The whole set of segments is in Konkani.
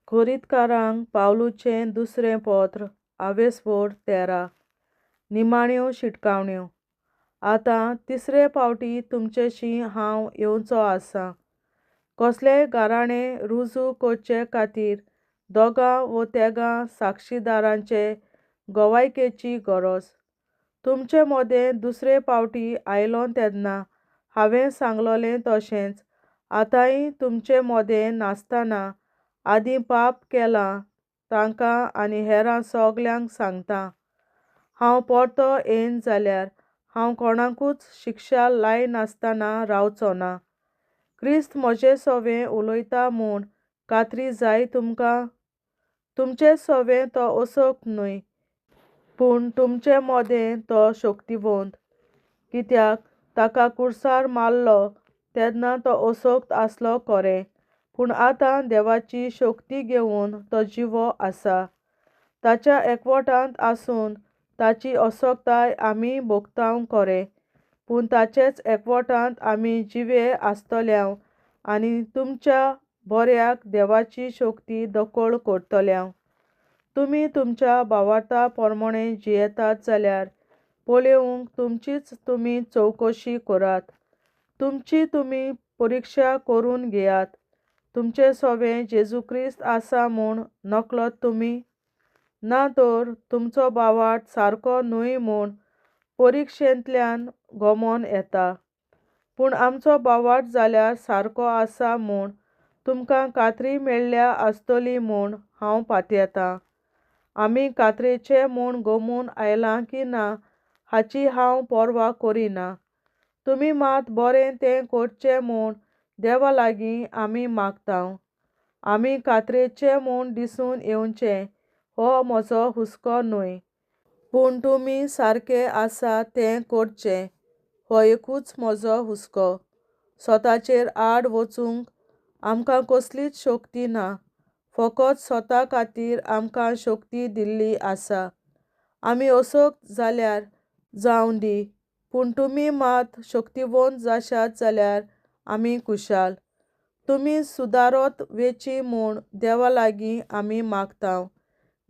खोरीतकारांक पावलुचें दुसरें पत्र आवेसवड 13 निमाण्यो शिटकावण्यो. आतां तिसरे फावटी तुमचेशी हांव येवचो आसां. कसलेय गाराणें रुजू करचे खातीर दोगां वो तेगां साक्षीदारांचे गोवायकेची गरज. तुमचे मदें दुसरे फावटी आयलों तेन्ना हांवें सांगलोलें तशेंच आतांय तुमचे मदें नासतना आदीं पाप केलां तांकां आनी हेरां सगल्यांक सांगतां. हांव परतो येयन जाल्यार हांव कोणाकूच शिक्षा लायनासतना रावचो ना. क्रिस्त म्हजें सोवें उलोयता म्हूण खात्री जाय तुमकां? तुमचें सोवें तो अशोक न्हय, पूण तुमचे मदें तो शक्तिवंत. कित्याक ताका क्रुसार मारलो तेन्ना तो अशोक्त आसलो खरें, पूण आतां देवाची शक्ती घेवन तो जिवो आसा. ताच्या एकवटांत आसून ताची अशोकताय आमी भोगतांव खरें, पूण ताचेच एकवटांत आमी जिवे आसतल्यांव आनी तुमच्या बऱ्याक देवाची शक्ती दोखोल करतल्यांव. तुमी तुमच्या भावार्था पोरमोणें जियेतात जाल्यार पळोवंक तुमचीच तुमी चवकशी करात. तुमची तुमी परिक्षा करून घेयात. तुमचें सोवें जेजू क्रिस्त आसा म्हूण नकळत तुमी? ना तर तुमचो भावार्थ सारको न्हय म्हूण परिक्षेंतल्यान गमोन येता. पूण आमचो भावार्थ जाल्यार सारको आसा म्हूण तुमकां खात्री मेळ्ळ्या आसतली म्हूण हांव पातयेतां. आमी खात्रेचे म्हूण गमून आयलां की ना हाची हांव पर्वा करिना. तुमी मात बरें तें करचें म्हूण देवा लागीं आमी मागतांव. आमी खात्रेचे म्हूण दिसून येवचें हो म्हजो हुस्को न्हय, पूण तुमी सारके आसा तें करचें हो एकूच म्हजो हुस्को. स्वताचेर आड वचूंक आमकां कसलीच शक्ती ना, फकत स्वता खातीर आमकां शक्ती दिल्ली आसा. आमी अशोक्त जाल्यार जावं दी, पूण तुमी मात शक्तिवंत जाशात जाल्यार आमी खुशाल. तुमी सुदारत वेची म्हूण देवा लागीं आमी मागतांव.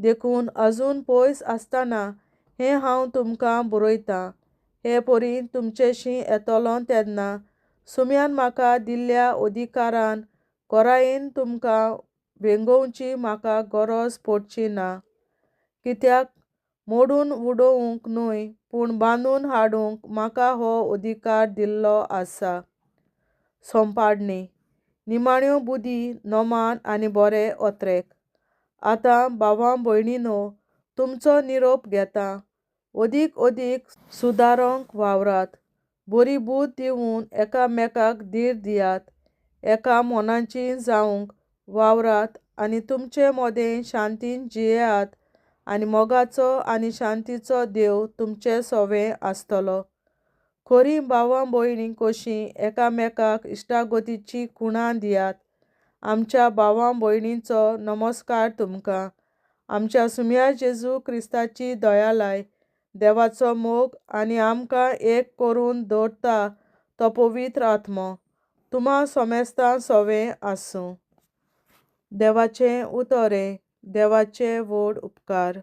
देखून अजून पयस आसतना हें हांव तुमकां बरयतां. हे परीन तुमचेशीं येतलों तेन्ना सुम्यान म्हाका दिल्ल्या अधिकारान घोरायेन तुमकां भेंगोवची म्हाका गरज पडची ना. कित्याक मोडून उडोवंक न्हय, पूण बांदून हाडूंक म्हाका हो अधिकार दिल्लो आसा. सोंपाडणी. निमाण्यो बुदी नेमान आनी बरे ओत्रेक. आतां भावां भयणींनो, तुमचो निरोप घेतां. अदीक सुदारोंक वावरात. बरी बूद दिवन एकामेकाक धीर दियात. एका मोनाचीं जावंक वावरात आनी तुमचे मदें शांतीन जियेयात आनी मोगाचो आनी शांतीचो देव तुमचे सोवें आसतलो. खरीं भावां भयणीं कशीं एकामेकाक इश्टागतीची खुणां दियात. आमच्या भावां भयणींचो नमस्कार तुमकां. आमच्या सुम्या जेजू क्रिस्ताची दयालाय, देवाचो मोग आनी आमकां एक करून दवरता तो पवित्र आत्मो तुम्हां सोमेस्तां सोवें आसूं. देवाचें उतोरें. देवाचे व्हड उपकार.